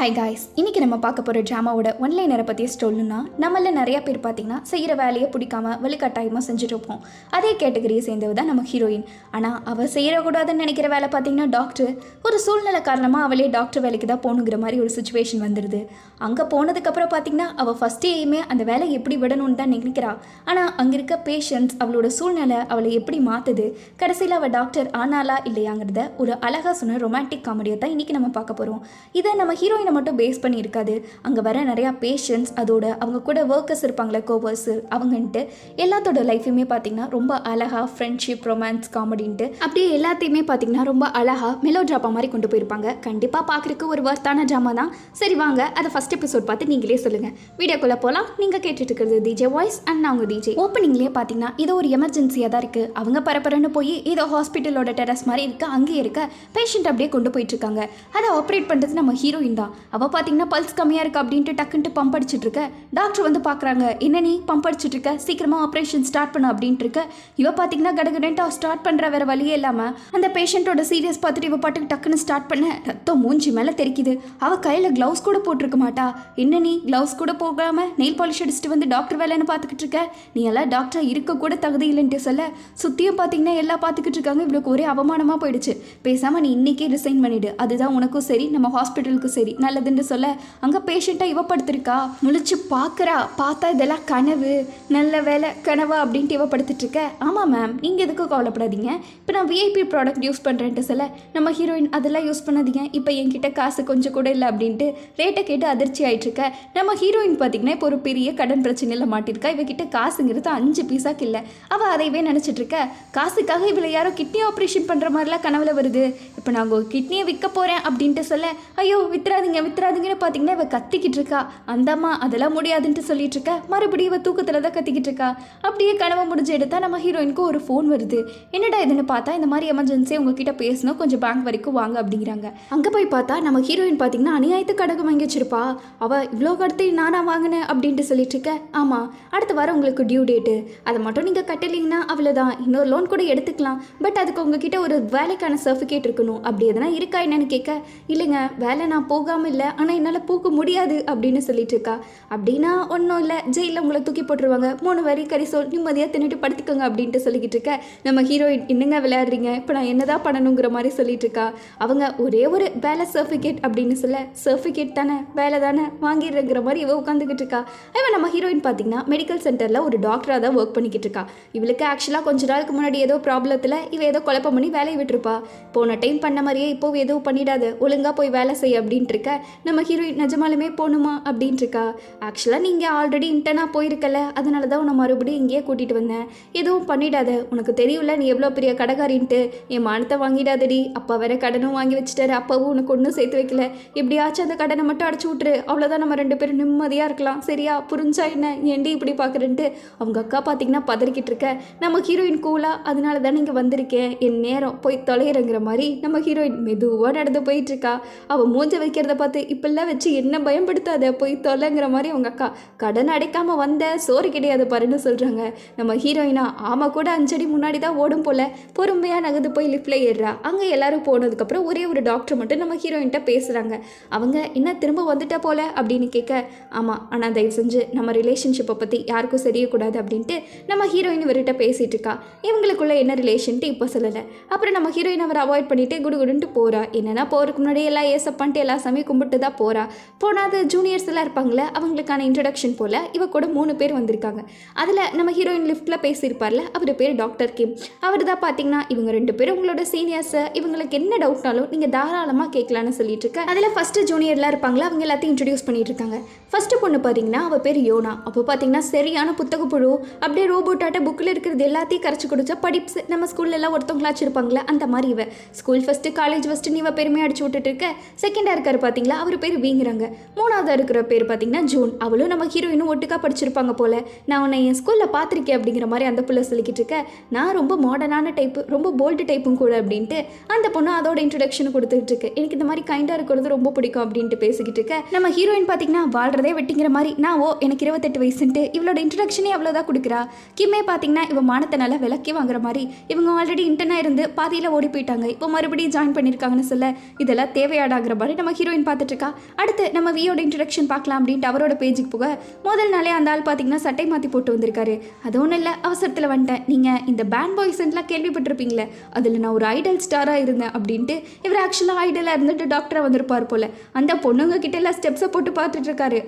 Hi guys, இன்றைக்கி நம்ம பார்க்க போகிற ட்ராமாவோட ஒன்லைனரை பற்றி சொல்லணும்னா, நம்மள நிறையா பேர் பார்த்திங்கன்னா செய்கிற வேலையை பிடிக்காம வலுக்கட்டாயமாக செஞ்சுட்டு இருப்போம். அதே கேட்டகரியை சேர்ந்தவ தான் நம்ம ஹீரோயின். ஆனால் அவள் செய்யக்கூடாதுன்னு நினைக்கிற வேலை பார்த்திங்கன்னா டாக்டர். ஒரு சூழ்நிலை காரணமாக அவளே டாக்டர் வேலைக்கு தான் போகணுங்கிற மாதிரி ஒரு சுச்சுவேஷன் வந்துடுது. அங்கே போனதுக்கப்புறம் பார்த்திங்கன்னா அவள் ஃபஸ்ட் எய்மே அந்த வேலையை எப்படி விடணும்னு தான் நினைக்கிறாள். ஆனால் அங்கே இருக்க பேஷண்ட்ஸ் அவளோட சூழ்நிலை அவளை எப்படி மாற்றுது, கடைசியில் அவள் டாக்டர் ஆனாலா இல்லையாங்கிறத ஒரு அழகாக சொன்ன ரொமான்டிக் காமெடியை தான் இன்றைக்கி நம்ம பார்க்க போகிறோம். இதை நம்ம ஹீரோயின் மட்டும் பேஸ் பண்ணி இருக்காது. அங்கே வர நிறையா பேஷண்ட்ஸ், அதோட அவங்க கூட ஒர்க்கர்ஸ் இருப்பாங்களே, கோவர்ஸ், அவங்கன்ட்டு எல்லாத்தோட லைஃபையுமே பார்த்தீங்கன்னா ரொம்ப அழகாக ஃப்ரெண்ட்ஷிப், ரொமான்ஸ், காமெடின்ட்டு அப்படியே எல்லாத்தையுமே பார்த்தீங்கன்னா ரொம்ப அழகாக மெலோ ட்ராமா மாதிரி கொண்டு போயிருப்பாங்க. கண்டிப்பாக பார்க்குறதுக்கு ஒரு வர்த்தான ட்ராமா தான். சரி வாங்க அதை ஃபஸ்ட் எபிசோட் பார்த்து நீங்களே சொல்லுங்கள். வீடியோக்குள்ளே போகலாம். நீங்கள் கேட்டுட்டு இருக்கிறது டிஜே வாய்ஸ் அண்ட் நான் உங்கள் டிஜே. ஓப்பனிங்லேயே பார்த்தீங்கன்னா இது ஒரு எமர்ஜென்சியாக தான் இருக்குது. அவங்க பரபரன்னு போய் ஏதோ ஹாஸ்பிட்டலோட டெரஸ் மாதிரி இருக்குது, அங்கே இருக்க பேஷண்ட் அப்படியே கொண்டு போயிட்டுருக்காங்க. அதை ஆப்ரேட் பண்ணுறது நம்ம ஹீரோயின் தான். அவள் பார்த்தீங்கன்னா பல்ஸ் கம்மியாக இருக்குது அப்படின்ட்டு டக்குன்ட்டு பம்ப் அடிச்சுட்டு இருக்க. டாக்டர் வந்து பார்க்குறாங்க, என்ன நீ பம்ப் அடிச்சுட்டு இருக்க, சீக்கிரமாக ஆப்ரேஷன் ஸ்டார்ட் பண்ண அப்படின்ட்டு இருக்க. இவ பார்த்தீங்கன்னா கடகடன்ட்டு ஸ்டார்ட் பண்ணுற வேறு வழியே இல்லாமல் அந்த பேஷண்ட்டோட சீரியஸ் பார்த்துட்டு இவ பாட்டுக்கு டக்குன்னு ஸ்டார்ட் பண்ண ரத்தம் மூஞ்சி மேலே தெரிக்குது. அவள் கையில் க்ளவுஸ் கூட போட்டிருக்க மாட்டா. என்ன நீ க்ளவுஸ் கூட போகாமல் நெயில் பாலிஷ் அடிச்சுட்டு வந்து டாக்டர் வேலைன்னு பார்த்துக்கிட்டு இருக்க, நீ எல்லாம் டாக்டராக இருக்க கூட தகுதி இல்லைன்ட்டு சொல்ல சுற்றியும் பார்த்தீங்கன்னா எல்லாம் பார்த்துக்கிட்டு இருக்காங்க. இவளுக்கு ஒரே அவமானமாக போயிடுச்சு. பேசாமல் நீ இன்றைக்கே ரிசைன் பண்ணிவிடு, அதுதான் உனக்கும் சரி நம்ம ஹாஸ்பிட்டலுக்கும் சரி நல்லதுன்னு சொல்ல அங்கே பேஷண்ட்டாக இவ படுத்திருக்கா. முழிச்சு பார்க்குறா. பார்த்தா இதெல்லாம் கனவு, நல்ல வேலை கனவா அப்படின்ட்டு இவ படுத்துட்டு இருக்க. ஆமாம் மேம், நீங்கள் எதுக்கும் கவலைப்படாதீங்க, இப்போ நான் விஐபி ப்ராடக்ட் யூஸ் பண்ணுறேன்ட்டு சொல்ல நம்ம ஹீரோயின் அதெல்லாம் யூஸ் பண்ணாதீங்க, இப்போ என்கிட்ட காசு கொஞ்சம் கூட இல்லை அப்படின்ட்டு ரேட்டை கேட்டு அதிர்ச்சி ஆகிட்டு இருக்க. நம்ம ஹீரோயின் பார்த்தீங்கன்னா இப்போ ஒரு பெரிய கடன் பிரச்சனையில் மாட்டிருக்கா. இவகிட்ட காசுங்கிறது 5 பைசாக்கு இல்லை. அவள் அதையவே நினச்சிட்டு இருக்க. காசுக்காக இவளை யாரோ கிட்னி ஆப்ரேஷன் பண்ணுற மாதிரிலாம் கனவுல வருது. இப்போ நாங்கள் கிட்னியை விற்க போகிறேன் அப்படின்ட்டு சொல்ல ஐயோ வித்துறாதீங்க வித்துறாதீங்கன்னு பார்த்தீங்கன்னா இவ கத்திக்கிட்டு இருக்கா. அந்தம்மா அதெல்லாம் முடியாதுன்ட்டு சொல்லிட்டு இருக்க. மறுபடியும் இவ தூக்கத்தில் தான் கத்திக்கிட்டு இருக்கா. அப்படியே கனவை முடிஞ்சு எடுத்தா நம்ம ஹீரோயினுக்கு ஒரு ஃபோன் வருது. என்னடா இதுன்னு பார்த்தா இந்த மாதிரி எமர்ஜென்சி உங்ககிட்ட பேசணும், கொஞ்சம் பேங்க் வரைக்கும் வாங்க அப்படிங்கிறாங்க. அங்கே போய் பார்த்தா நம்ம ஹீரோயின் பார்த்தீங்கன்னா அநியாயத்து கடகம் வாங்கி வச்சிருப்பா. அவள் இவ்வளோ கடத்தி நானா வாங்கினேன் அப்படின்ட்டு சொல்லிட்டு இருக்க. ஆமாம், அடுத்த வாரம் உங்களுக்கு டியூ டேட்டு, அதை மட்டும் நீங்கள் கட்டலிங்கன்னா அவ்வளோதான், இன்னொரு லோன் கூட எடுத்துக்கலாம், பட் அதுக்கு உங்ககிட்ட ஒரு வேலைக்கான சர்டிஃபிகேட் இருக்கணும், அப்படி எதனா இருக்கா என்னன்னு கேட்க இல்லைங்க வேலை நான் போகாமல் இல்லை, ஆனால் என்னால் போக முடியாது அப்படின்னு சொல்லிட்டு இருக்கா. அப்படின்னா ஒன்றும் இல்லை, ஜெயிலில் உங்களை தூக்கி போட்டுருவாங்க, 3 வரி கரிசோல் நிம்மதியாக தின்னுட்டு படுத்துக்கோங்க அப்படின்ட்டு சொல்லிக்கிட்டு இருக்க. நம்ம ஹீரோயின் என்னங்க விளையாடுறீங்க, இப்போ நான் என்னதான் பண்ணணுங்கிற மாதிரி சொல்லிட்டு இருக்கா. அவங்க ஒரே ஒரு வேலை சர்டிஃபிகேட் அப்படின்னு சொல்ல சர்டிஃபிகேட் தானே வேலை தானே வாங்கிடுறங்கிற மாதிரி இவ உட்காந்துக்கிட்டு இருக்கா. இவன் நம்ம ஹீரோயின் பார்த்தீங்கன்னா மெடிக்கல் சென்டரில் ஒரு டாக்டராக தான் ஒர்க் பண்ணிக்கிட்டு இருக்கா. இவளுக்கு ஆக்சுவலாக கொஞ்ச நாளுக்கு முன்னாடி ஏதோ ப்ராப்ளத்தில் இவ ஏதோ குழப்பம் பண்ணி வேலையை விட்டுருப்பா. போன டைம் பண்ண மாதிரியே இப்போ எதுவும் பண்ணிடாது, ஒழுங்காக போய் வேலை செய்ய அப்படின்ட்டு இருக்க. நம்ம ஹீரோயின் நிஜமாலுமே போகணுமா அப்படின்ட்டு இருக்கா. ஆக்சுவலாக நீங்கள் ஆல்ரெடி இன்டர்னாக போயிருக்கல, அதனால தான் உன்னை மறுபடியும் இங்கேயே கூட்டிகிட்டு வந்தேன், எதுவும் பண்ணிடாத, உனக்கு தெரியும்ல நீ எவ்வளோ பெரிய கடைக்காரின்ட்டு, என் மானத்தை வாங்கிடாதடி, அப்பா வேற கடனும் வாங்கி வச்சுட்டாரு, அப்பாவும் உனக்கு ஒன்றும் சேர்த்து வைக்கல, எப்படியாச்சும் அந்த கடனை மட்டும் அடைச்சி விட்டுரு, அவ்வளோதான் நம்ம 2 பேரும் நிம்மதியாக இருக்கலாம், சரியா புரிஞ்சா என்ன, ஏண்டி இப்படி பார்க்குறேன்ட்டு அவங்க அக்கா பார்த்தீங்கன்னா பதறிக்கிட்டு இருக்க. நம்ம ஹீரோயின் கூலாக அதனால தான் நீங்கள் வந்திருக்கேன், என் நேரம் போய் தொலைகிறங்கிற மாதிரி நம்ம ஹீரோயின் மெதுவாக நடந்து போயிட்டுருக்கா. அவள் மூஞ்ச வைக்கிறத பார்த்து இப்பெல்லாம் வச்சு என்ன பயன்படுத்தாத, போய் தொலைங்கிற மாதிரி அவங்க அக்கா கடன் அடைக்காமல் வந்த சோறு கிடையாது பாருன்னு சொல்கிறாங்க. நம்ம ஹீரோயினா ஆமாம் கூட 5 அடி முன்னாடி தான் ஓடும் போல் பொறுமையாக நகர்ந்து போய் லிஃப்டில் ஏறுறா. அங்கே எல்லாரும் போனதுக்கப்புறம் ஒரே ஒரு டாக்டர் மட்டும் நம்ம ஹீரோயின்ட்ட பேசுகிறாங்க. அவங்க என்ன திரும்ப வந்துட்டா போல அப்படின்னு கேட்க ஆமாம், ஆனால் தயவு செஞ்சு நம்ம ரிலேஷன்ஷிப்பை பற்றி யாருக்கும் தெரியக்கூடாது அப்படின்ட்டு நம்ம ஹீரோயின் இவர்கிட்ட பேசிகிட்டு இருக்கா. இவங்களுக்குள்ள என்ன ரிலேஷன்ட்டு இப்போ சொல்லலை. அப்புறம் நம்ம ஹீரோயின் அவர் அவாய்ட் பண்ணிவிட்டு குடுகுடுன்ட்டு போகிறா. என்னென்னா போகிறதுக்கு முன்னாடி எல்லாம் ஏசப்பான்ட்டு எல்லா சமயம் கும்பிட்டு தான் போகிறா. போனால் ஜூனியர்ஸ் எல்லாம் இருப்பாங்களே, அவங்களுக்கான இன்ட்ரடக்ஷன் போல் இவ கூட 3 பேர் வந்திருக்காங்க. அதில் நம்ம ஹீரோயின் லிஃப்ட்டில் பேசியிருப்பார்ல, அவர் பேர் டாக்டர் கிம். அவர் தான் பார்த்தீங்கன்னா இவங்க 2 பேரும் உங்களோட சீனியர்ஸை, இவங்களுக்கு என்ன டவுட்னாலும் நீங்கள் தாராளமாக கேட்கலான்னு சொல்லிட்டு இருக்க. அதில் ஃபஸ்ட்டு ஜூனியர்லாம் இருப்பாங்களா, அவங்க எல்லாத்தையும் இன்ட்ரடியூஸ் பண்ணிட்டு இருக்காங்க. ஃபஸ்ட்டு பொண்ணு பார்த்தீங்கன்னா அவள் பேர் யோனா. அப்போ பார்த்தீங்கன்னா சரியான புத்தக புழு, அப்படியே ரோபோட்டாட்ட புக்கில் இருக்கிறது எல்லாத்தையும் கரைச்சி கொடுத்தா படிப்ஸ் நம்ம ஸ்கூல்லலாம் ஒருத்தவங்களாச்சும் இருப்பாங்களே அந்த மாதிரி இவ ஸ்கூல் ஃபஸ்ட்டு காலேஜ் ஃபஸ்ட்டு இவ பெருமையாக அடிச்சு விட்டுட்டு இருக்க. செகண்டாக இருக்காரு பார்த்தீங்களா, அவர் பேர் வீங்கிறாங்க. 3ஆவதாக இருக்கிற பேர் பார்த்தீங்கன்னா ஜூன். அவளும் நம்ம ஹீரோயினும் ஒட்டுக்கா படிச்சிருப்பாங்க போல். நான் உன்னை என் ஸ்கூலில் பார்த்துருக்கேன் அப்படிங்கிற மாதிரி அந்த பிள்ளை சொல்லிக்கிட்டு இருக்க. நான் ரொம்ப மாடர்னான டைப்பு, ரொம்ப போல்டு டைப்பும் கூட அப்படின்ட்டு அந்த பொண்ணு அதோட இன்ட்ரடக்ஷன் கொடுத்துட்டு இருக்கு. எனக்கு இந்த மாதிரி கைண்டாக இருக்கிறது ரொம்ப பிடிக்கும் அப்படின்ட்டு பேசிக்கிட்டு இருக்க. நம்ம ஹீரோயின் பார்த்தீங்கன்னா வாழ்றதே வெட்டிங்கிற மாதிரி நான் எனக்கு 28 வயசுன்ட்டு இவளோட இன்ட்ரடக்ஷனே அவ்வளோதான் கொடுக்குறா. கிம்மே பார்த்தீங்கன்னா இவன் மானத்தை நல்லா விளக்கி வாங்குற மாதிரி, இவங்க ஆல்ரெடி இன்டர்னாக இருந்து பாதியில் ஓடி போயிட்டாங்க, இப்போ மறுபடியும் ஜாயின் பண்ணியிருக்காங்கன்னு சொல்ல இதெல்லாம் தேவையாடாங்கிற மாதிரி நம்ம ஹீரோயின் பார்த்துட்டு இருக்கா. அடுத்து நம்ம வியோட இன்ட்ரடக்ஷன் பார்க்கலாம் அப்படின்ட்டு அவரோட பேஜுக்கு போக முதல் நாளே அந்த ஆள் பார்த்தீங்கன்னா சட்டை மாற்றி போட்டு வந்திருக்காரு. அது ஒன்றும் இல்லை, அவசரத்தில் வந்துட்டேன். நீங்கள் இந்த பேண்ட் பாய்ஸ்லாம் கேள்விப்பட்டிருப்பீங்களே, அதில் நான் ஒரு ஐடல் ஸ்டாராக இருந்தேன் அப்படின்ட்டு இவர் ஆக்சுவலாக ஐடலாக இருந்துட்டு டாக்டராக வந்திருப்பார் போல். அந்த பொண்ணுங்க கிட்ட எல்லாம் ஸ்டெப்ஸை போட்டு பார்த்துட்டு இருக்காரு.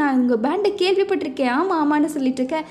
நான் உங்கள் பேண்டை கேள்விப்பட்டிருக்கேன், ஆமான்னு சொல்லிட்டு இருக்கேன்.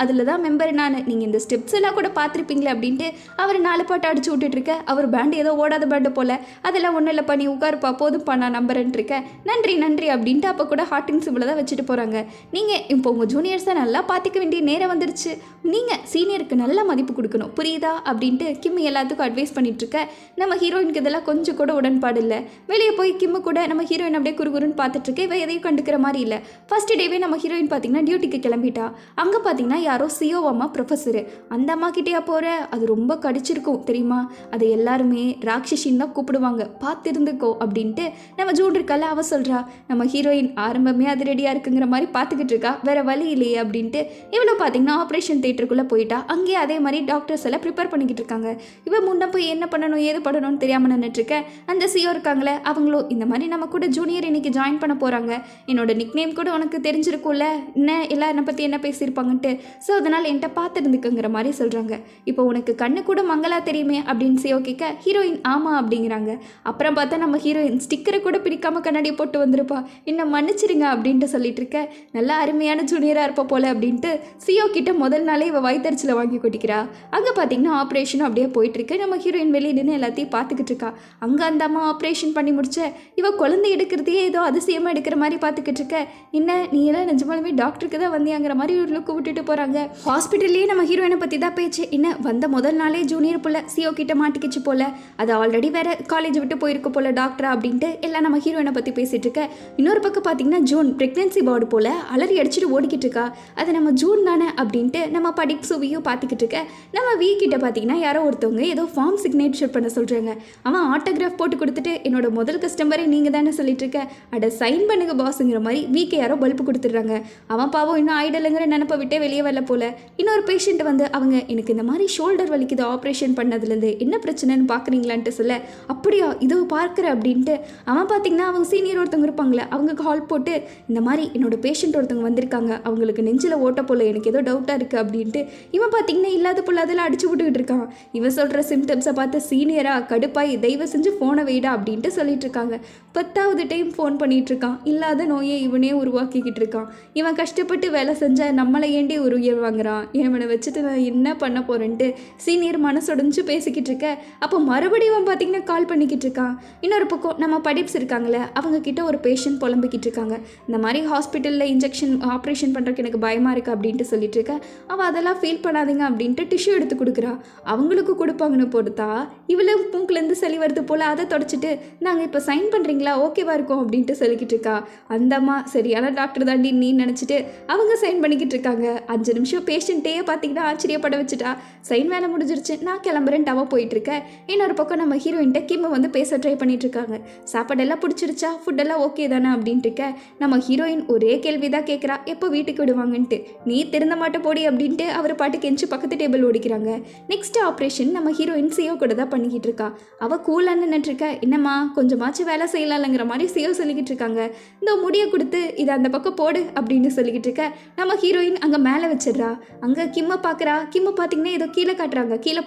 அதில் தான் மெம்பர் நான், நீங்கள் இந்த ஸ்டெப்ஸ் எல்லாம் கூட பார்த்துருப்பீங்களே அப்படின்ட்டு அவர் 4 பாட்டு அடிச்சு விட்டுட்டு இருக்க. அவர் பேண்டு ஏதோ ஓடாத பேண்டு போல். அதெல்லாம் ஒன்றும் இல்லைப்பா, நீ உட்காருப்பா, போதும்ப்பா, நான் நம்புறேன்ட்டு இருக்கேன். நன்றி நன்றி அப்படின்ட்டு அப்போ கூட ஹார்ட்டிங் சிம்பிளை தான் வச்சுட்டு போகிறாங்க. நீங்கள் இப்போ உங்கள் ஜூனியர்ஸை நல்லா பார்த்துக்க வேண்டிய நேரம் வந்துருச்சு. நீங்கள் சீனியருக்கு நல்ல மதிப்பு கொடுக்கணும், புரியுதா அப்படின்ட்டு கிம்மி எல்லாத்துக்கும் அட்வைஸ் பண்ணிட்டு இருக்க. நம்ம ஹீரோயினுக்கு இதெல்லாம் கொஞ்சம் கூட உடன்பாடு இல்லை. வெளியே போய் கிம்மு கூட நம்ம ஹீரோயின் அப்படியே குறுகுறுன்னு பார்த்துட்டு இருக்க. இவ எதையும் கண்டுக்கிற மாதிரி இல்லை. ஃபர்ஸ்ட் டேவே நம்ம ஹீரோயின் பார்த்தீங்கன்னா டியூட்டிக்கு கிளம்பிட்டா. அங்கே பார்த்தீங்கன்னா யாரோ சிஓவாமா ப்ரொஃபஸரு. அந்த அம்மா கிட்டேயா போகிற, அது ரொம்ப கடிச்சிருக்கும் தெரியுமா, அதை எல்லாருமே ராட்சசின்னு தான் கூப்பிடுவாங்க, பார்த்துருந்துக்கோ அப்படின்ட்டு நம்ம ஜூன் இருக்கால அவ சொல்கிறா. நம்ம ஹீரோயின் ஆரம்பமே அது ரெடியாக இருக்குங்கிற மாதிரி பார்த்துக்கிட்டு இருக்கா. வேறு வழி இல்லையே அப்படின்ட்டு இவ்வளோ பார்த்தீங்கன்னா ஆப்ரேஷன் தியேட்டருக்குள்ளே போயிட்டா. அங்கேயே அதே மாதிரி டாக்டர்ஸ் எல்லாம் ப்ரிப்பேர் பண்ணிக்கிட்டு இருக்காங்க. இவன் முன்னே போய் என்ன பண்ணணும் ஏது பண்ணணும்னு தெரியாமல் நின்றுட்டுருக்கேன். அந்த சிஓ இருக்காங்களே அவங்களும் இந்த மாதிரி நம்ம கூட ஜூனியர் இன்னைக்கு ஜாயின் பண்ண போகிறாங்க, என்னோட நிக் நேம் கூட உனக்கு தெரிஞ்சிருக்கும்ல, என்ன எல்லாம் என்னை பற்றி என்ன பேசியிருப்பாங்கன்ட்டு, ஸோ அதனால் என்கிட்ட பார்த்துருந்துக்குங்கிற மாதிரி சொல்கிறாங்க. இப்போ உனக்கு கண்ணு கூட மங்களா தெரியுமே அப்படின்னு சிஓ கேட்க ஹீரோயின் ஆமாம் அப்படிங்கிறாங்க. அப்புறம் பார்த்தா நம்ம ஹீரோயின் ஸ்டிக்கரை கூட பிடிக்காம கண்ணாடியை போட்டு வந்திருப்பா, என்ன மன்னிச்சிருங்க அப்படின்ட்டு சொல்லிட்டு இருக்க. நல்லா அருமையான ஜூனியராக இருப்ப போல அப்படின்ட்டு சிஓ கிட்ட முதல் நாளே இவ வயிற்றுல வாங்கி கொட்டிக்கிறா. அங்கே பார்த்தீங்கன்னா ஆப்ரேஷனும் அப்படியே போயிட்டு இருக்கு. நம்ம ஹீரோயின் வெளியே நின்று எல்லாத்தையும் பார்த்துக்கிட்டு இருக்கா. அங்கே அந்த அம்மா ஆப்ரேஷன் பண்ணி முடிச்ச இவ குழந்தை எடுக்கிறதையே ஏதோ அதிசயமாக எடுக்கிற மாதிரி பார்த்துக்கிட்டு இருக்க. என்ன நீ எல்லாம் நிஜமாலுமே டாக்டருக்கு தான் வந்தியாங்கிற மாதிரி ஒரு லுக்கு விட்டுட்டு போகிறாங்க. ஹாஸ்பிட்டல்லேயே நம்ம ஹீரோயினை பற்றி தான் பேச்சு. என்ன வந்த முதல் நாளே ஜூனியர் போல சிஓ கிட்ட மாட்டிக்கிச்சு போல, அது ஆல்ரெடி வேற காலேஜ் விட்டு போயிருக்க போல டாக்டரா அப்படின்ட்டு எல்லாம் நம்ம ஹீரோயினை பற்றி பேசிட்டு இருக்க. இன்னொரு பக்கம் பார்த்தீங்கன்னா ஜூன் பிரெக்னன்சி பாடு போல அலறி அடிச்சுட்டு ஓடிக்கிட்டு இருக்கா. அது நம்ம ஜூன் தானே அப்படின்ட்டு நம்ம படிப்பு சுவியும் பார்த்துக்கிட்டு இருக்க. நம்ம வீ கிட்ட பார்த்தீங்கன்னா யாரோ ஒருத்தவங்க ஏதோ ஃபார்ம் சிக்னேச்சர் பண்ண சொல்கிறாங்க. அவன் ஆட்டோகிராஃப் போட்டு கொடுத்துட்டு என்னோட முதல் கஸ்டமரே நீங்கள் தானே சொல்லிட்டு இருக்க, அட சைன் பண்ணுங்க பாஸுங்கிற மாதிரி வீக்கு யாரோ பல்பு கொடுத்துட்றாங்க. அவன் பாவம் இன்னும் ஐடலுங்கிற நினப்பை விட்டே வெளியே வரல போல. இன்னொரு பேஷண்ட் வந்து அவங்க எனக்கு இந்த மாதிரி ஷோல்டர் வலிக்குது ஆப்ரேஷன் பண்ணதுலேருந்து, என்ன பிரச்சனைன்னு பார்க்குறீங்களான்ட்டு சொல்ல, அப்படியா இதோ பார்க்குற அப்படின்ட்டு அவன் பார்த்தீங்கன்னா அவங்க சீனியர் ஒருத்தவங்க இருப்பாங்களே அவங்க கால் போட்டு இந்த மாதிரி என்னோட பேஷண்ட் ஒருத்தவங்க வந்திருக்காங்க, அவங்களுக்கு நெஞ்சில் ஓட்ட போல, எனக்கு ஏதோ டவுட்டாக இருக்குது அப்படின்ட்டு இவன் பார்த்தீங்கன்னா இல்லாத போல அதெல்லாம் அடிச்சு விட்டுக்கிட்டு இருக்கான். இவன் சொல்கிற சிம்டம்ஸை பார்த்து சீனியராக கடுப்பாய் தயவு செஞ்சு ஃபோனை வைடா அப்படின்ட்டு சொல்லிட்டு இருக்காங்க. 10வது டைம் ஃபோன் பண்ணிகிட்டு இருக்கான். இல்லாத நோயை இவனே உருவாக்கிக்கிட்டு இருக்கான். இவன் கஷ்டப்பட்டு வேலை செஞ்சால் நம்மளை ஏண்டி உருவியல் வாங்குறான், இவனை வச்சுட்டு நான் என்ன பண்ண போகிறேன்ட்டு சீனியர் மனசொடைஞ்சு பேசிக்கிட்டு இருக்க. அப்போ மறுபடியும் அவன் பார்த்தீங்கன்னா கால் பண்ணிக்கிட்டு இருக்கான். இன்னொரு பக்கம் நம்ம படிப்ஸ் இருக்காங்களே அவங்க கிட்ட ஒரு பேஷண்ட் புலம்பிக்கிட்டு இருக்காங்க. இந்த மாதிரி ஹாஸ்பிட்டலில் இன்ஜெக்ஷன் ஆப்ரேஷன் பண்ணுறதுக்கு எனக்கு பயமாக இருக்குது அப்படின்ட்டு சொல்லிட்டு இருக்க. அவள் அதெல்லாம் ஃபீல் பண்ணாதீங்க அப்படின்ட்டு டிஷ்யூ எடுத்து கொடுக்குறா. அவங்களுக்கு கொடுப்பாங்கன்னு பொறுத்தா இவ்வளோ மூக்குலேருந்து சளி வருது போல் அதை தொடச்சிட்டு நாங்கள் இப்போ சைன் பண்ணுறீங்களா ஓகேவா இருக்கும் அப்படின்ட்டு சொல்லிக்கிட்டு இருக்கா. அந்தம்மா சரியான டாக்டர் தாண்டி நீ நினச்சிட்டு அவங்க சைன் பண்ணிக்கிட்டு இருக்காங்க. 5 நிமிஷம் பேஷண்ட்டே பார்த்தீங்கன்னா ஆச்சரியப்பட வச்சுட்டா. சைன் வேலை முடிஞ்சிருச்சு, நான் கிளம்புறேன்ட்டு அவள் போயிட்டுருக்கேன். இன்னொரு பக்கம் நம்ம ஹீரோயின்ட்ட கிம்ம வந்து பேச ட்ரை பண்ணிட்டு இருக்காங்க. சாப்பாடெல்லாம் பிடிச்சிருச்சா, ஃபுட்டெல்லாம் ஓகே தானே அப்படின்ட்டு இருக்க. நம்ம ஹீரோயின் ஒரே கேள்வி தான் கேட்குறா, எப்போ வீட்டுக்கு விடுவாங்கன்ட்டு. நீ திருந்த மாட்ட போடி அப்படின்ட்டு அவர் பாட்டுக்கு எஞ்சி பக்கத்து டேபிள் ஓடிக்கிறாங்க. நெக்ஸ்ட் ஆப்ரேஷன் நம்ம ஹீரோயின் சிஓ கூட தான் பண்ணிக்கிட்டு இருக்கா. அவள் கூலான்னு நின்றுருக்க. என்னம்மா கொஞ்சமாச்சும் வேலை செய்யலாம்ங்கிற மாதிரி சிஓ சொல்லிக்கிட்டு இருக்காங்க. இந்த முடியை கொடுத்து இதை அந்த பக்கம் போடு அப்படின்னு சொல்லிக்கிட்டு இருக்க. நம்ம ஹீரோயின் அங்கே மேலே வச்சிடுறா. அங்கே கிம்மை பார்க்குறா. கிம்மை பார்த்தீங்கன்னா ஏதோ கீழே காட்டுறாங்க, கீழே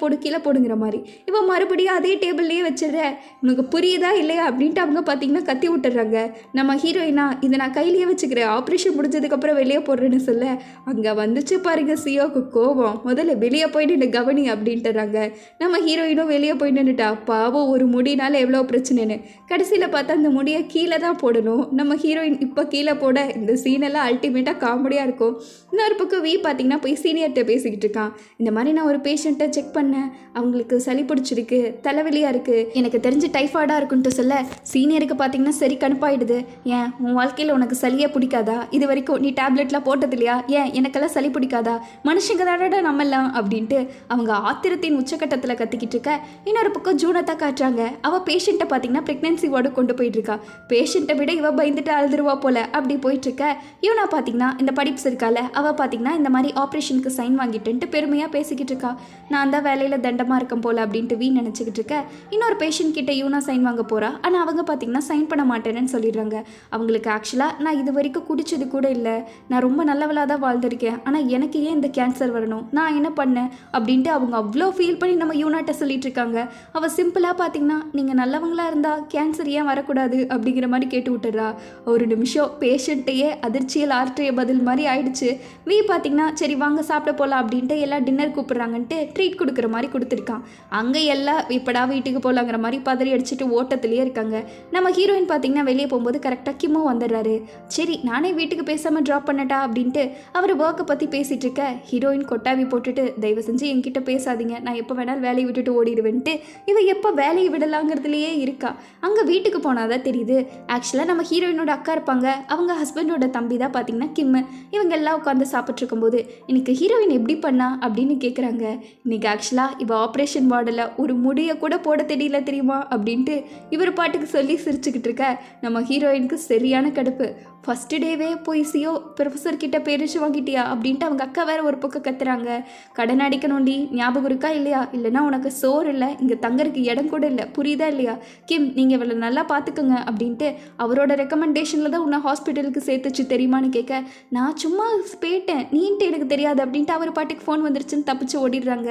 போடுங்கிற மாதிரி. இப்போ மறுபடியும் அதே டேபிள்லேயே வச்சிடுற, உனக்கு புரியுதா இல்லையா அப்படின்ட்டு அவங்க பார்த்தீங்கன்னா கத்தி விட்டுறாங்க. நம்ம ஹீரோயினா இதை நான் கையிலேயே வச்சுக்கிறேன், ஆப்ரேஷன் முடிஞ்சதுக்கப்புறம் வெளியே போடுறேன்னு சொல்ல அங்கே வந்துச்சு பாருங்க சிஓக்கு கோபம். முதல்ல வெளியே போயிட்டு இந்த கவனி அப்படின்ட்டுறாங்க. நம்ம ஹீரோயினும் வெளியே போய் நின்றுட்டா. பாவம் ஒரு முடினால எவ்வளோ பிரச்சனைன்னு. கடைசியில் பார்த்தா அந்த முடியை கீழே தான் போடணும். நம்ம ஹீரோயின் இப்போ கீழே போட இந்த சீனெல்லாம் அல்டிமேட்டாக காமெடியாக இருக்கும். இன்னொரு பக்கம் வீ பார்த்தீங்கன்னா போய் சீனியர்கிட்ட பேசிக்கிட்டு இருக்கான். இந்த மாதிரி நான் ஒரு பேஷண்ட்டை செக் பண்ணேன், அவங்களுக்கு சளி பிடிச்சிருக்கு, தலைவலியாக இருக்குது, எனக்கு தெரிஞ்சு டைஃபாய்டாக இருக்குன்ட்டு சொல்ல சீனியருக்கு பார்த்தீங்கன்னா சரி கணுப்பாயிடுது. ஏன் உன் வாழ்க்கையில் உனக்கு சளியே பிடிக்காதா, இது வரைக்கும் நீ டேப்லெட்லாம் போட்டது இல்லையா, ஏன் எனக்கெல்லாம் சளி பிடிக்காதா, மனுஷங்க தானடா நம்மெல்லாம் அப்படின்ட்டு அவங்க ஆத்திரத்தின் உச்சக்கட்டத்தில் கத்திக்கிட்டு இருக்க. இன்னொரு பக்கம் ஜூனத்தை காட்டுறாங்க. அவள் பேஷண்ட்டை பார்த்தீங்கன்னா ப்ரெக்னென்சி வார்டு கொண்டு போயிட்டு இருக்கா. பேஷண்ட்டை விட இவ பயந்துட்டு அழுதுருவா போல அப்படி போயிட்டு இருக்க. இவனா பார்த்தீங்கன்னா இந்த படிப்ஸ் இருக்கால அவள் பார்த்தீங்கன்னா இந்த மாதிரி ஆப்ரேஷனுக்கு சைன் வாங்கிட்டுன்ட்டு பெருமையாக பேசிக்கிட்டு இருக்கா. நான் தான் வேலையில் தண்டமாக இருக்கேன் போல அப்படின்ட்டு வீ நினச்சிக்கிட்டு இருக்க. இன்னொரு பேஷண்ட் கிட்ட யூனா சைன் வாங்க போகிறா. ஆனால் அவங்க பார்த்தீங்கன்னா சைன் பண்ண மாட்டேன்னு சொல்லிடுறாங்க. அவங்களுக்கு ஆக்சுவலாக நான் இது வரைக்கும் குடிச்சது கூட இல்லை, நான் ரொம்ப நல்லவளாக தான் வாழ்ந்திருக்கேன், ஆனால் எனக்கு ஏன் இந்த கேன்சர் வரணும், நான் என்ன பண்ணேன் அப்படின்ட்டு அவங்க அவ்வளோ ஃபீல் பண்ணி நம்ம யூனாட்ட சொல்லிட்டு இருக்காங்க. அவள் சிம்பிளாக பார்த்தீங்கன்னா நீங்கள் நல்லவங்களா இருந்தால் கேன்சர் ஏன் வரக்கூடாது அப்படிங்கிற மாதிரி கேட்டு விட்டுறா. ஒரு நிமிஷம் பேஷண்ட்டையே அதிர்ச்சியில் ஆற்றிய பதில் மாதிரி ஆயிடுச்சு. வி பார்த்தீங்கன்னா சரி வாங்க சாப்பிட போகலாம் அப்படின்ட்டு எல்லாம் டின்னர் கூப்பிட்றாங்கன்ட்டு ட்ரீட் கொடுக்குற மாதிரி கொடுத்துருக்கான். அங்கே எல்லாம் இப்படா வீட்டுக்கு போகலாங்கிற மாதிரி பதறி அடிச்சுட்டு ஓட்டத்துலேயே இருக்காங்க. நம்ம ஹீரோயின் பார்த்தீங்கன்னா வெளியே போகும்போது கரெக்டாக கிம்மும் வந்துடுறாரு. சரி நானே வீட்டுக்கு பேசாமல் ட்ராப் பண்ணட்டா அப்படின்ட்டு அவர் ஒர்க்கை பற்றி பேசிகிட்டு இருக்க ஹீரோயின் கொட்டாவி போட்டுட்டு தயவு செஞ்சு என்கிட்ட பேசாதீங்க, நான் எப்போ வேணாலும் வேலையை விட்டுட்டு ஓடிடுவேன்ட்டு இவ எப்போ வேலையை விடலாங்கிறதுலையே இருக்கா. அங்கே வீட்டுக்கு போனாதான் தெரியுது ஆக்சுவலாக நம்ம ஹீரோயினோட அக்கா இருப்பாங்க, அவங்க ஹஸ்பண்டோட தம்பி தான் பார்த்தீங்கன்னா கிம்மு. இவங்க எல்லாம் உட்காந்து சாப்பிட்டு இருக்கும்போது இன்னைக்கு ஹீரோயின் எப்படி பண்ணா அப்படின்னு கேட்குறாங்க. இன்னைக்கு ஆக்சுவலாக இவ ஆப்ரேஷன் வார்டில் ஒரு முடியை கூட போட தெரியல தெரியுமா அப்படின்ட்டு இவர் பாட்டுக்கு சொல்லி சிரிச்சுக்கிட்டு இருக்க நம்ம ஹீரோயினுக்கு சரியான கடுப்பு. ஃபஸ்ட்டு டேவே போய் சியோ ப்ரொஃபஸர் கிட்ட பேரிச்சு வாங்கிட்டியா அப்படின்ட்டு அவங்க அக்கா வேற ஒரு பக்கம் கத்துறாங்க. கடன் அடிக்கணும்டி ஞாபகம் இருக்கா இல்லையா, இல்லைனா உனக்கு சோறு இல்லை, இங்கே தங்கறதுக்கு இடம் கூட இல்லை, புரியுதா இல்லையா, கிம் நீங்கள் இவளை நல்லா பார்த்துக்கோங்க அப்படின்ட்டு அவரோட ரெக்கமெண்டேஷனில் தான் உன்னை ஹாஸ்பிட்டலுக்கு சேர்த்துச்சு தெரியுமான்னு கேட்க நான் சும்மா போயிட்டேன் நீன்ட்டு எனக்கு தெரியாது அப்படின்ட்டு அவர் பாட்டுக்கு ஃபோன் வந்துருச்சுன்னு தப்பிச்சு ஓடிடுறாங்க.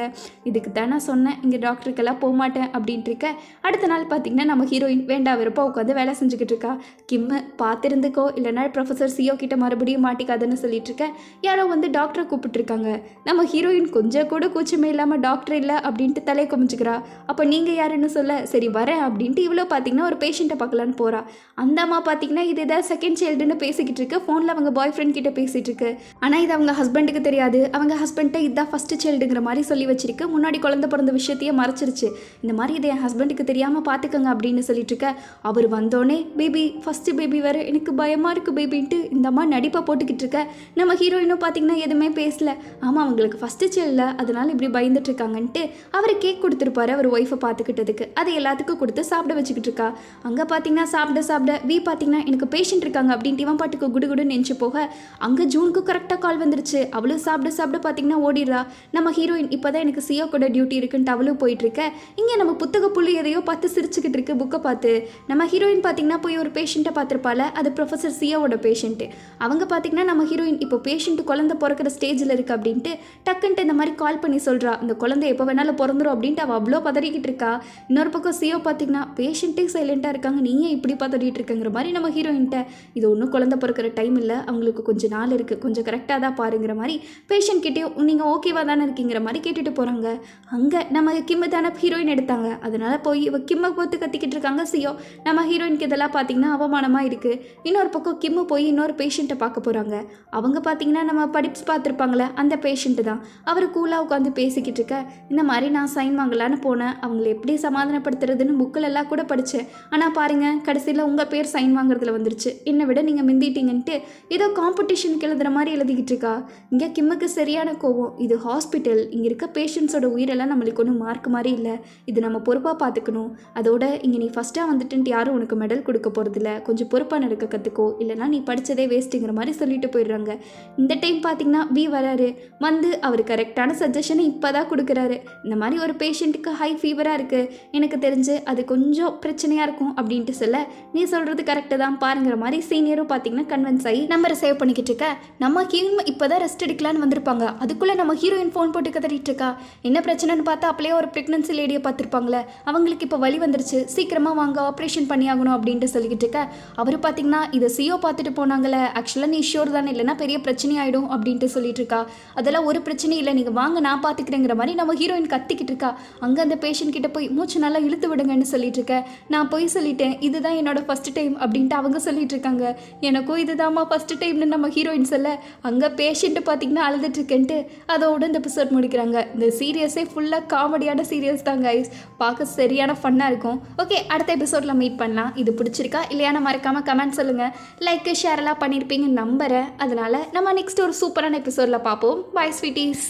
இதுக்கு தான் நான் சொன்னேன் இங்கே டாக்டருக்கெல்லாம் போக மாட்டேன் அப்படின்ட்டு இருக்க. அடுத்த நாள் பார்த்தீங்கன்னா நம்ம ஹீரோயின் வேண்டா வெறுப்பா உட்காந்து வேலை செஞ்சுக்கிட்டு இருக்கா. கிம்மு பார்த்துருந்துக்கோ இல்லைனா ப்ரொஃபஸர் சியோ கிட்ட மறுபடியும் மாட்டிக்காதுன்னு சொல்லிட்டு இருக்கேன். யாரோ வந்து டாக்டரை கூப்பிட்டுருக்காங்க. நம்ம ஹீரோயின் கொஞ்சம் கூட கூச்சமே இல்லாமல் டாக்டர் இல்லை அப்படின்ட்டு தலையை குமிச்சுக்கிறா. அப்போ நீங்கள் யாருன்னு சொல்ல சரி வரேன் அப்படின்ட்டு இவ்வளோ பார்த்தீங்கன்னா ஒரு பேஷண்ட்டை பார்க்கலான்னு போகிறா. அந்த அம்மா பார்த்தீங்கன்னா இது ஏதாவது செகண்ட் சைல்டுன்னு பேசிக்கிட்டு இருக்கு. ஃபோனில் அவங்க பாய் ஃப்ரெண்ட் கிட்ட பேசிகிட்டு இருக்கு. ஆனால் இது அவங்க ஹஸ்பண்டுக்கு தெரியாது. அவங்க ஹஸ்பண்ட்டை இதுதான் ஃபஸ்ட்டு சைல்டுங்கிற மாதிரி சொல்லி வச்சிருக்கு. முன்னாடி குழந்தை பிறந்த விஷயத்தையே மறைச்சிருச்சு. இந்த மாதிரி இதை என் ஹஸ்பண்டுக்கு தெரியாமல் பார்த்துக்கோங்க அப்படின்னு சொல்லிட்டு இருக்க. அவர் வந்தோடனே பேபி ஃபஸ்ட்டு பேபி வேறு எனக்கு பயமாக இருக்குது பேபின்ட்டு இந்த அம்மா நடிப்பை போட்டுக்கிட்டு இருக்க. நம்ம ஹீரோயினும் பார்த்தீங்கன்னா எதுவுமே பேசல. ஆமாம் அவங்களுக்கு ஃபஸ்ட்டு சைல்டில் அதனால இப்படி பயந்துட்டு இருக்காங்கன்ட்டு அவர் கேக் கொடுத்துருப்பாரு அவர் ஒய்ஃபை பார்த்துக்கிட்டதுக்கு. அதை எல்லாத்துக்கும் கொடுத்து சாப்பிட வச்சுக்கிட்டு இருக்கா. அங்கே பார்த்தீங்கன்னா சாப்பிட வி பார்த்தீங்கன்னா எனக்கு பேஷண்ட் இருக்காங்க அப்படின்ட்டு இவன் பாட்டுக்கு குடுகுடுன்னு நினச்சி போக அங்கே ஜூனுக்கு கரெக்டாக கால் வந்துருச்சு. அவளும் சாப்பிட பார்த்தீங்கன்னா ஓடிடுறா. நம்ம ஹீரோயின் இப்போ தான் எனக்கு சியோ கூட டியூட்டி இருக்குன்ட்டு அவளும் போயிட்டுருக்க. இங்கே நம்ம புத்தக புள்ளி எதையோ பார்த்து சிரிச்சுக்கிட்டு இருக்கு புக்கை பார்த்து. நம்ம ஹீரோயின் பார்த்தீங்கன்னா போய் ஒரு பேஷண்ட்டை பார்த்துருப்பால, அது ப்ரொஃபஸர் சியோவோட பேஷண்ட்டு. அவங்க பார்த்தீங்கன்னா நம்ம ஹீரோயின் இப்போ பேஷண்ட்டு குழந்தை பிறக்கிற ஸ்டேஜில் இருக்குது அப்படின்ட்டு டக்குன்ட்டு இந்த மாதிரி கால் பண்ணி சொல்கிறா. இந்த குழந்தை எப்போ வேணாலும் பிறந்துரும் அப்படின்ட்டு அவள் அவ்வளோ பதறிக்கிட்டு இருக்கா. இன்னொரு பக்கம் சியோ பார்த்தீங்கன்னா பேஷண்ட்டே சைலண்ட்டாக இருக்காங்க, நீயே இப்படி பதறிட்டு இருக்கங்கிற மாதிரி நம்ம ஹீரோயின்ட்ட இது ஒன்றும் குழந்தை பிறக்கிற டைம் இல்லை, அவங்களுக்கு கொஞ்சம் நாள் இருக்குது, கொஞ்சம் கரெக்டாக தான் பாருங்கிற மாதிரி பேஷண்ட் கிட்டேயும் நீங்கள் ஓகேவா தானே இருக்கீங்கிற மாதிரி கேட்டுட்டு போகிறாங்க. அங்கே நம்ம கிம்மு தானே ஹீரோயின் எடுத்தாங்க, அதனால போய் இவ கிம்மை போட்டு கத்திக்கிட்டு இருக்காங்க சியோ. நம்ம ஹீரோயினுக்கு இதெல்லாம் பார்த்தீங்கன்னா அவமானமாக இருக்குது. இன்னொரு பக்கம் கிம்மு போய் இன்னொரு பேஷண்ட்டை பார்க்க போகிறாங்க. அவங்க பார்த்தீங்கன்னா நம்ம படிப்ஸ் பார்த்துருப்பாங்களே அந்த பேஷண்ட்டு தான். அவர் கூலாக உட்காந்து பேசிக்கிட்டு இருக்க. இந்த மாதிரி நான் சைன் வாங்கலான்னு போனேன், அவங்கள எப்படி சமாதானப்படுத்துறதுன்னு புக்கில் எல்லாம் கூட படித்தேன். ஆனால் பாருங்கள் கடைசியில் உங்கள் பேர் சைன் வாங்குறதுல வந்துருச்சு, என்னை விட நீங்கள் மிந்திட்டீங்கன்ட்டு ஏதோ காம்படிஷனுக்கு எழுதுகிற மாதிரி எழுதிக்கிட்டு இருக்கா. இங்கே கிம்முக்கு சரியான கோவம். இது ஹாஸ்பிட்டல், இங்கே இருக்க பேஷண்ட்ஸோட உயிரெல்லாம் நம்மளுக்கு ஒன்றும் மார்க் மாதிரி இல்லை, இது நம்ம பொறுப்பாக பார்த்துக்கணும். அதோட இங்கே நீ ஃபஸ்ட்டாக வந்துட்டுன்ட்டு யாரும் உனக்கு மெடல் கொடுக்க போகிறதில்ல, கொஞ்சம் பொறுப்பாக நடக்க கற்றுக்கோ, இல்லைனா நீ படித்ததே வேஸ்ட்டுங்கிற மாதிரி சொல்லிட்டு போயிடுறாங்க. இந்த டைம் பார்த்தீங்கன்னா வி வராரு. வந்து அவர் கரெக்டான சஜஷனை இப்போ தான் கொடுக்குறாரு. இந்த மாதிரி ஒரு பேஷண்ட்டுக்கு ஹை ஃபீவராக இருக்குது, எனக்கு தெரிஞ்சு அது கொஞ்சம் பிரச்சனையாக இருக்கும் அப்படின்ட்டு சொல்ல நீ சொல்கிறது கரெக்டு தான் பாருங்கிற மாதிரி சீனியரும் பார்த்தீங்கன்னா கன்வின்ஸ் ஆகி நம்பரை சேவ் பண்ணிக்கிட்டு இருக்க. நம்ம கிம் இப்போ தான் ரெஸ்ட் எடுக்கலான்னு வந்திருப்பாங்க. அதுக்குள்ளே நம்ம ஹீரோயின் ஃபோன் போட்டு கதறிட்டு இருக்கா. என்ன பிரச்சனைன்னு பார்த்தா அப்படியே ஒரு ப்ரெக்னன்சி லேடியை பார்த்துருப்பாங்களே, அவங்களுக்கு இப்போ வலி வந்துருச்சு, சீக்கிரமாக வாங்க ஆப்ரேஷன் பண்ணி ஆகணும் அப்படின்ட்டு சொல்லிக்கிட்டு இருக்க. அவர் பார்த்தீங்கன்னா இதை சியோ பார்த்துட்டு போனாங்களே, ஆக்சுவலாக நீ ஷியோர் தானே, இல்லைனா பெரிய பிரச்சனை ஆகிடும் அப்படின்ட்டு சொல்லிட்டு இருக்கா. அதெல்லாம் ஒரு பிரச்சனை இல்லை, நீங்கள் வாங்க நான் பார்த்துக்கிறேங்கிற மாதிரி நம்ம ஹீரோயின் கத்திக்கிட்டு இருக்கா. அங்கே அந்த பேஷண்ட் கிட்ட போய் மூச்சு நல்லா இழுத்து விடுங்கன்னு சொல்லிட்டு இருக்க. நான் போய் சொல்லிட்டேன் இதுதான் என்னோட ஃபஸ்ட்டு டைம் அப்படின்ட்டு அவங்க சொல்லிட்டு இருக்காங்க. எனக்கும் இதுதாம்மா ஃபஸ்ட்டு டைம்னு நம்ம ஹீரோயின் சொல்ல அங்கே பேஷண்ட்டு பார்த்தீங்கன்னா அழுதுட்டு இருக்கேன்ட்டு அதோட இந்த எபிசோட் முடிக்கிறாங்க. இந்த சீரியஸே ஃபுல்லாக காமெடியான சீரியஸ் தான் கைஸ், பார்க்க சரியான ஃபன்னாக இருக்கும். ஓகே அடுத்த எபிசோடில் மீட் பண்ணலாம். இது பிடிச்சிருக்கா இல்லையான மறக்காமல் கமெண்ட் சொல்லுங்கள். லைக் ஷேர் எல்லாம் பண்ணியிருப்பீங்கன்னு நம்புகிறேன். அதனால் நம்ம நெக்ஸ்ட் ஒரு சூப்பரான எபிசோடில் பார்ப்போம். Bye sweeties.